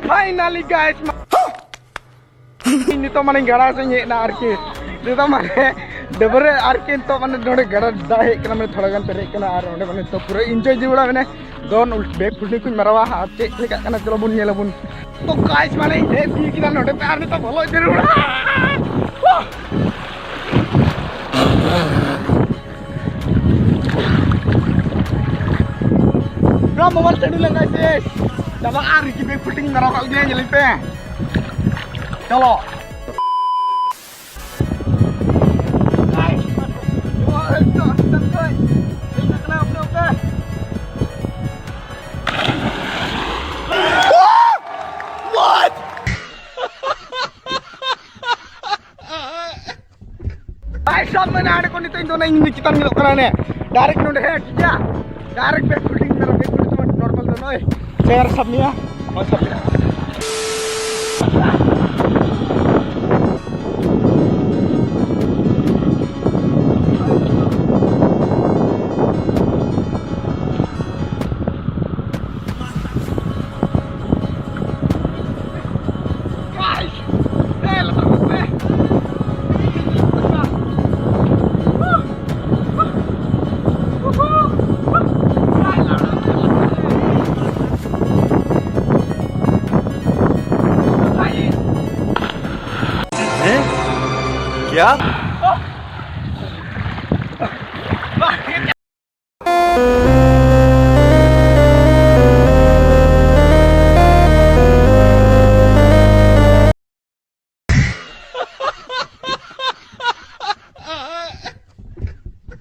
Finally guys, ini to mane gara se na arke itu mane debre arke to mane node gara dahe kana mane thoda gan pere kana ar onde mane to pura enjoy jiwala mane don back fulni kun marawa ache ka kana chalo bun nyela bun to guys mane he di kina node pe ar to bolo jiru bro mobile tadi lang guys coba ar ki back footing marawa dia nyelin pe चलो सब मैंने आने को नहीं तो इन दोनों English चितान में कराने डायरेक्ट नोट है क्या डायरेक्ट बैक फुटिंग मेरा बैक फुटिंग तो नॉर्मल दोनों है शेयर सब नहीं है और सब क्या